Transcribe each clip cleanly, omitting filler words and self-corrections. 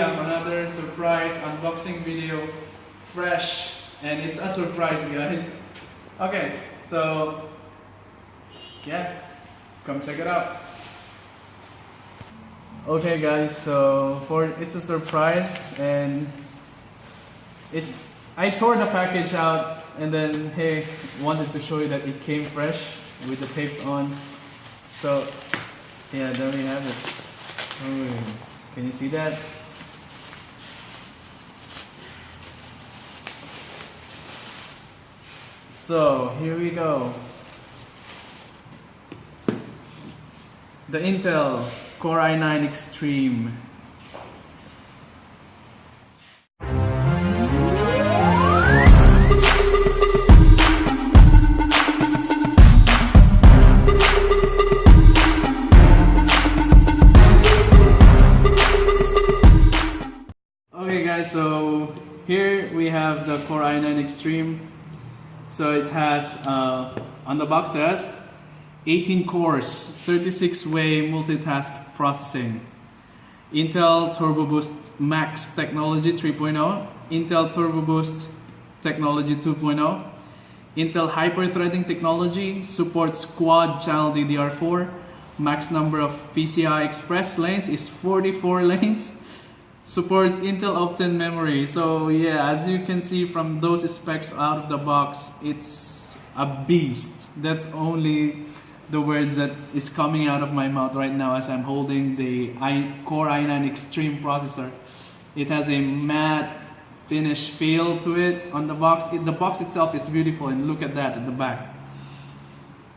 have another surprise unboxing video, fresh, and it's a surprise, guys. Okay, so yeah, come check it out. Okay guys, so it's a surprise, and I tore the package out, and then hey, wanted to show you that it came fresh with the tapes on. So yeah, there we have it. Oh, can you see that? So here we go. The Intel Core i9 Extreme. Okay guys, so here we have the Core i9 Extreme. So it has, on the box says, 18 cores, 36-way multitask processing, Intel Turbo Boost Max Technology 3.0, Intel Turbo Boost Technology 2.0, Intel Hyper-Threading Technology, supports quad channel DDR4, max number of PCI Express lanes is 44 lanes, supports Intel Optane memory. So yeah, as you can see from those specs out of the box, it's a beast. That's only the words that is coming out of my mouth right now as I'm holding the Core i9 Extreme processor. It has a matte finish feel to it on the box. The box itself is beautiful, and look at that at the back.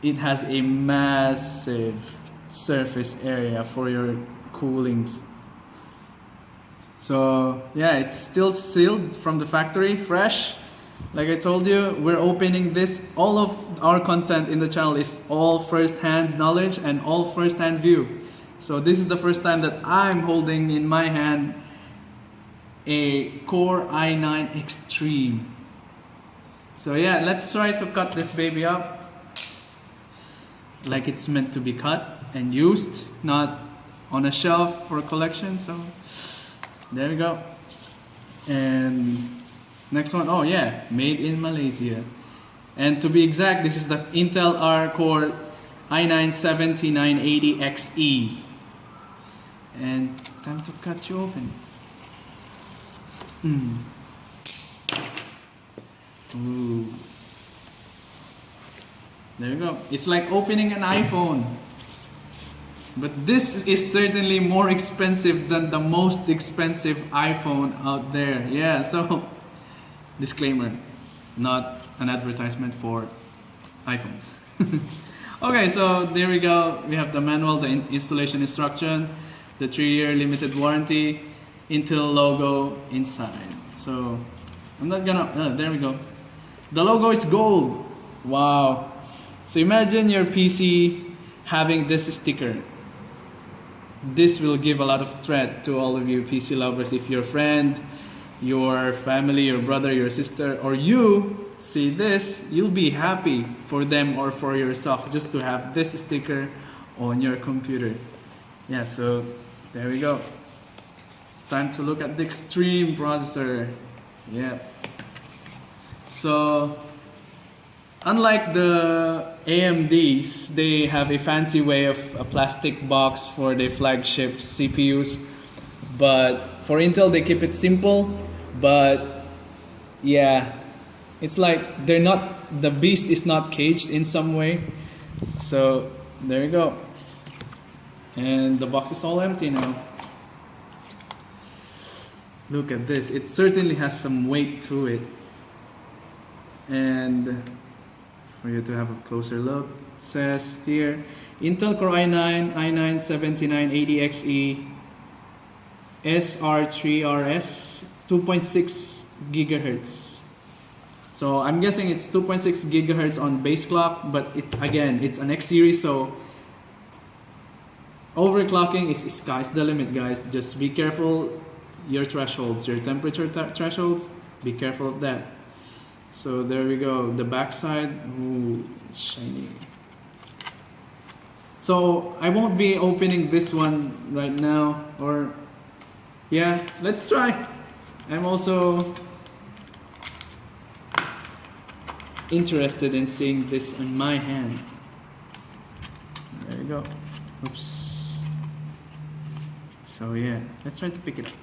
It has a massive surface area for your coolings. So yeah, it's still sealed from the factory, fresh. Like I told you, we're opening this. All of our content in the channel is all first-hand knowledge and all first-hand view. So this is the first time that I'm holding in my hand a Core i9 Extreme. So yeah, let's try to cut this baby up like it's meant to be cut and used, not on a shelf for collection. So there we go. And next one, oh yeah, made in Malaysia. And to be exact, this is the Intel Core i9-7980X. And time to cut you open. Ooh. There you go. It's like opening an iPhone. But this is certainly more expensive than the most expensive iPhone out there. Yeah, so disclaimer, not an advertisement for iPhones. Okay, so there we go. We have the manual, the installation instruction, the 3-year limited warranty, Intel logo inside. So I'm not gonna, there we go. The logo is gold. Wow. So imagine your PC having this sticker. This will give a lot of threat to all of you PC lovers. If your friend, your family, your brother, your sister, or you see this, you'll be happy for them or for yourself just to have this sticker on your computer. Yeah, so there we go. It's time to look at the Extreme processor. Yeah. So unlike the AMDs, they have a fancy way of a plastic box for their flagship CPUs. But for Intel, they keep it simple. But yeah, it's like they're not, the beast is not caged in some way. So there you go. And the box is all empty now. Look at this. It certainly has some weight to it. And for you to have a closer look, it says here, Intel Core i9, i9-7980X, SR3RS, 2.6 gigahertz. So I'm guessing it's 2.6 gigahertz on base clock, but again, it's an X series, so overclocking is sky's the limit, guys. Just be careful your thresholds, your temperature thresholds, be careful of that. So there we go, the backside, ooh, it's shiny. So I won't be opening this one right now, or yeah, let's try. I'm also interested in seeing this in my hand. There you go. Oops. So yeah, let's try to pick it up.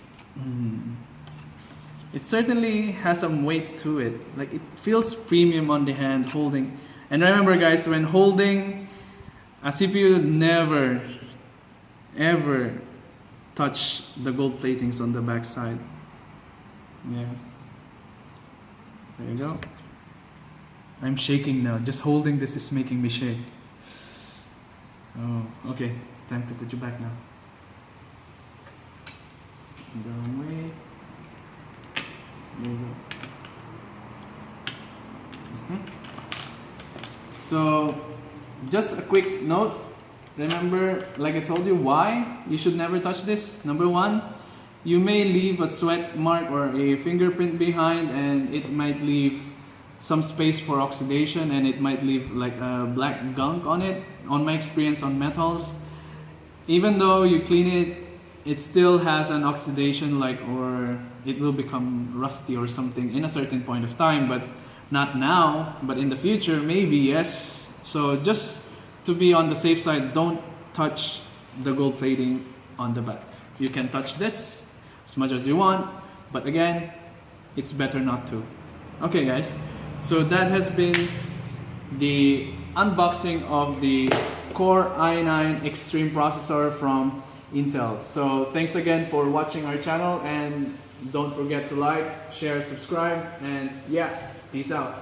It certainly has some weight to it. Like, it feels premium on the hand holding. And remember guys, when holding a CPU, never ever touch the gold platings on the back side. Yeah. There you go. I'm shaking now. Just holding this is making me shake. Oh, okay. Time to put you back now. The wrong way. There you go. So, just a quick note. Remember, like I told you, why you should never touch this. Number one, you may leave a sweat mark or a fingerprint behind, and it might leave some space for oxidation, and it might leave like a black gunk on it. On my experience on metals, even though you clean it, it still has an oxidation, like, or it will become rusty or something in a certain point of time, but not now, but in the future maybe, yes. So just to be on the safe side, don't touch the gold plating on the back. You can touch this as much as you want, but again, it's better not to. Okay guys, so that has been the unboxing of the Core i9 Extreme processor from Intel. So thanks again for watching our channel, and don't forget to like, share, subscribe, and yeah, peace out.